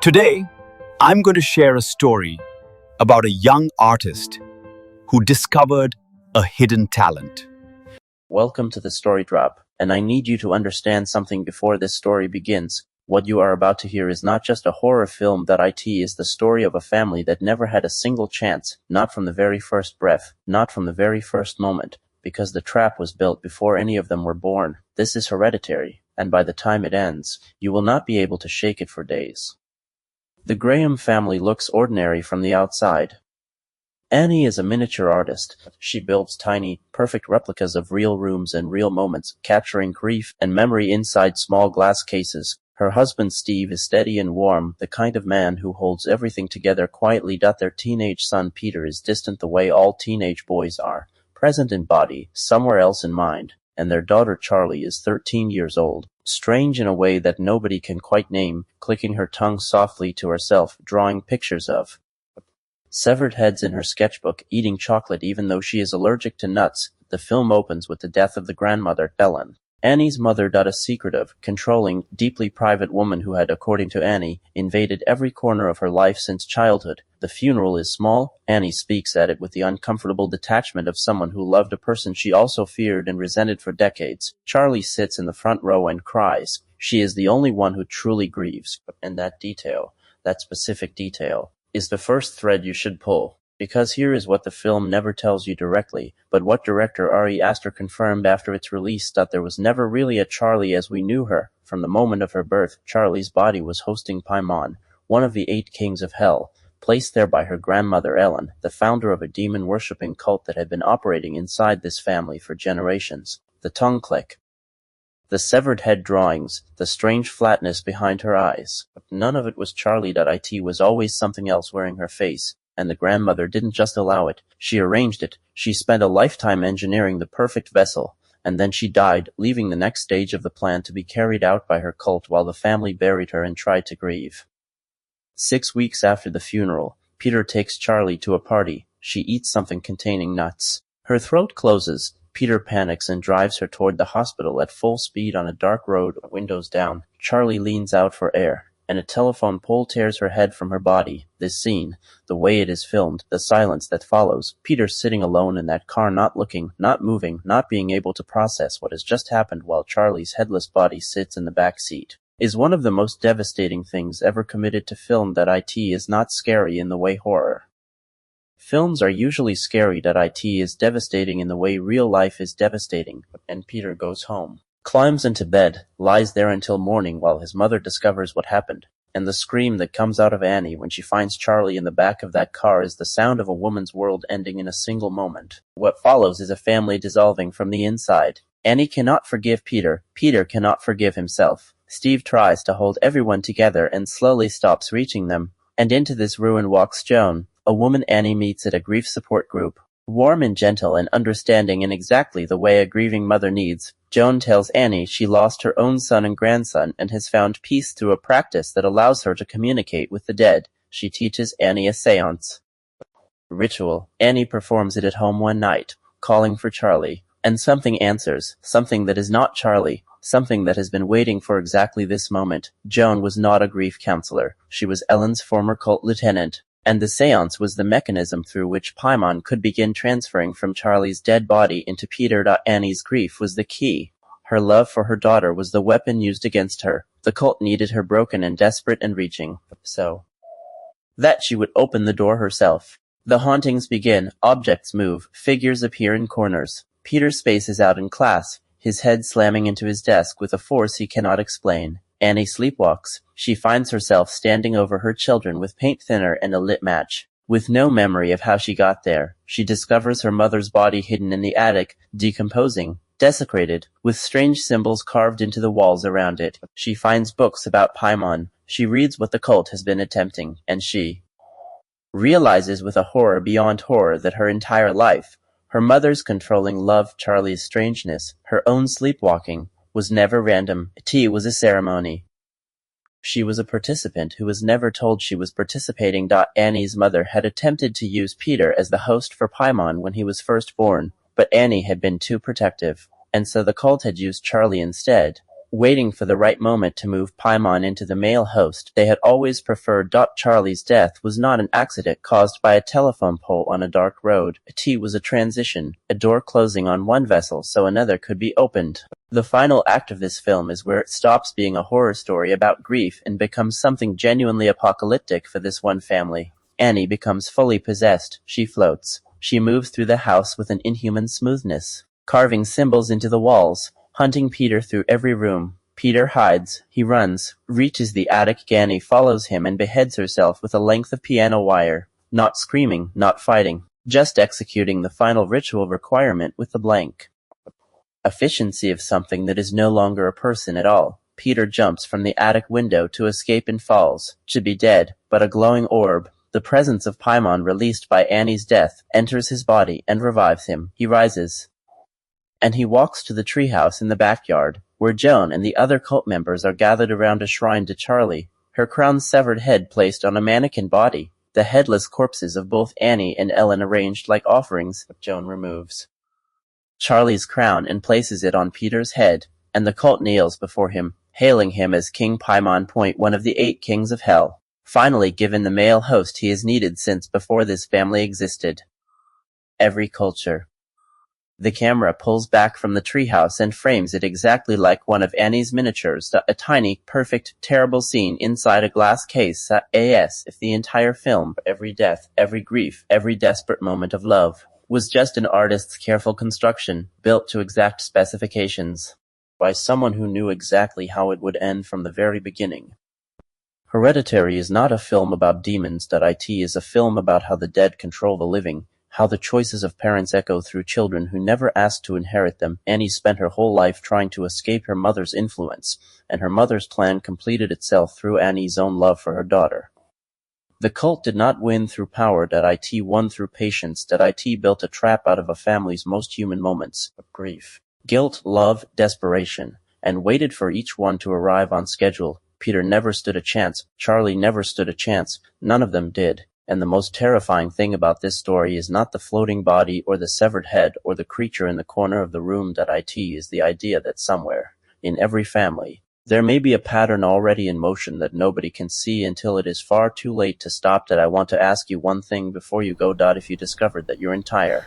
Today, I'm going to share a story about a young artist who discovered a hidden talent. Welcome to the Story Drop, and I need you to understand something before this story begins. What you are about to hear is not just a horror film. It is the story of a family that never had a single chance, not from the very first breath, not from the very first moment, because the trap was built before any of them were born. This is Hereditary, and by the time it ends, you will not be able to shake it for days. The Graham family looks ordinary from the outside. Annie is a miniature artist. She builds tiny, perfect replicas of real rooms and real moments, capturing grief and memory inside small glass cases. Her husband Steve is steady and warm, the kind of man who holds everything together quietly. Their teenage son Peter is distant the way all teenage boys are, present in body, somewhere else in mind, and their daughter Charlie is 13 years old, strange in a way that nobody can quite name, clicking her tongue softly to herself, drawing pictures of severed heads in her sketchbook, eating chocolate even though she is allergic to nuts. The film opens with the death of the grandmother, Ellen. Annie's mother, a secretive, controlling, deeply private woman who had, according to Annie, invaded every corner of her life since childhood. The funeral is small. Annie speaks at it with the uncomfortable detachment of someone who loved a person she also feared and resented for decades. Charlie sits in the front row and cries. She is the only one who truly grieves, and that specific detail, is the first thread you should pull. Because here is what the film never tells you directly, but what director Ari Aster confirmed after its release: that there was never really a Charlie as we knew her. From the moment of her birth, Charlie's body was hosting Paimon, one of the 8 kings of hell, placed there by her grandmother Ellen, the founder of a demon-worshipping cult that had been operating inside this family for generations. The tongue click, the severed head drawings, the strange flatness behind her eyes. But none of it was Charlie. It was always something else wearing her face. And the grandmother didn't just allow it, she arranged it. She spent a lifetime engineering the perfect vessel, and then she died, leaving the next stage of the plan to be carried out by her cult while the family buried her and tried to grieve. 6 weeks after the funeral, Peter takes Charlie to a party. She eats something containing nuts. Her throat closes. Peter panics and drives her toward the hospital at full speed on a dark road, windows down. Charlie leans out for air, and a telephone pole tears her head from her body. This scene, the way it is filmed, the silence that follows, Peter sitting alone in that car, not looking, not moving, not being able to process what has just happened while Charlie's headless body sits in the back seat, is one of the most devastating things ever committed to film. It is not scary in the way horror films are usually scary. It is devastating in the way real life is devastating. And Peter goes home, climbs into bed, lies there until morning while his mother discovers what happened. And the scream that comes out of Annie when she finds Charlie in the back of that car is the sound of a woman's world ending in a single moment. What follows is a family dissolving from the inside. Annie cannot forgive Peter. Peter cannot forgive himself. Steve tries to hold everyone together and slowly stops reaching them. And into this ruin walks Joan, a woman Annie meets at a grief support group. Warm and gentle and understanding in exactly the way a grieving mother needs, Joan tells Annie she lost her own son and grandson and has found peace through a practice that allows her to communicate with the dead. She teaches Annie a séance ritual. Annie performs it at home one night, calling for Charlie, and something answers, something that is not Charlie, something that has been waiting for exactly this moment. Joan was not a grief counselor. She was Ellen's former cult lieutenant. And the séance was the mechanism through which Paimon could begin transferring from Charlie's dead body into Peter. Annie's grief was the key. Her love for her daughter was the weapon used against her. The cult needed her broken and desperate and reaching, so that she would open the door herself. The hauntings begin. Objects move. Figures appear in corners. Peter spaces out in class, his head slamming into his desk with a force he cannot explain. Annie sleepwalks. She finds herself standing over her children with paint thinner and a lit match. With no memory of how she got there, she discovers her mother's body hidden in the attic, decomposing, desecrated, with strange symbols carved into the walls around it. She finds books about Paimon. She reads what the cult has been attempting, and she realizes with a horror beyond horror that her entire life, her mother's controlling love, Charlie's strangeness, her own sleepwalking, was never random. Tea was a ceremony. She was a participant who was never told she was participating. Annie's mother had attempted to use Peter as the host for Paimon when he was first born, but Annie had been too protective, and so the cult had used Charlie instead. waiting for the right moment to move Paimon into the male host they had always preferred. Charlie's death was not an accident caused by a telephone pole on a dark road. It was a transition, a door closing on one vessel so another could be opened. The final act of this film is where it stops being a horror story about grief and becomes something genuinely apocalyptic for this one family. Annie becomes fully possessed. She floats. She moves through the house with an inhuman smoothness, carving symbols into the walls, hunting Peter through every room. Peter hides. He runs, reaches the attic. Annie follows him and beheads herself with a length of piano wire. Not screaming, not fighting, just executing the final ritual requirement with the blank efficiency of something that is no longer a person at all. Peter jumps from the attic window to escape and falls, to be dead, but a glowing orb, the presence of Paimon released by Annie's death, enters his body and revives him. He rises, and he walks to the treehouse in the backyard, where Joan and the other cult members are gathered around a shrine to Charlie, her crown's severed head placed on a mannequin body, the headless corpses of both Annie and Ellen arranged like offerings. Joan removes Charlie's crown and places it on Peter's head, and the cult kneels before him, hailing him as King Paimon, one of the 8 kings of hell, finally given the male host he has needed since before this family existed. Every culture. The camera pulls back from the treehouse and frames it exactly like one of Annie's miniatures, a tiny, perfect, terrible scene inside a glass case. As if the entire film, every death, every grief, every desperate moment of love, was just an artist's careful construction, built to exact specifications, by someone who knew exactly how it would end from the very beginning. Hereditary is not a film about demons. It is a film about how the dead control the living, how the choices of parents echo through children who never asked to inherit them. Annie spent her whole life trying to escape her mother's influence, and her mother's plan completed itself through Annie's own love for her daughter. The cult did not win through power. It won through patience. It built a trap out of a family's most human moments of grief, guilt, love, desperation, and waited for each one to arrive on schedule. Peter never stood a chance. Charlie never stood a chance. None of them did. And the most terrifying thing about this story is not the floating body or the severed head or the creature in the corner of the room. It is the idea that somewhere, in every family, there may be a pattern already in motion that nobody can see until it is far too late to stop. I want to ask you one thing before you go. If you discovered that your entire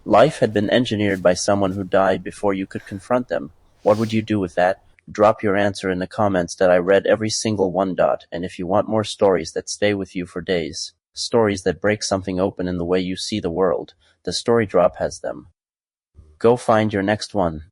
life had been engineered by someone who died before you could confront them, what would you do with that? Drop your answer in the comments. I read every single one. And if you want more stories that stay with you for days, stories that break something open in the way you see the world, The Story Drop has them. Go find your next one.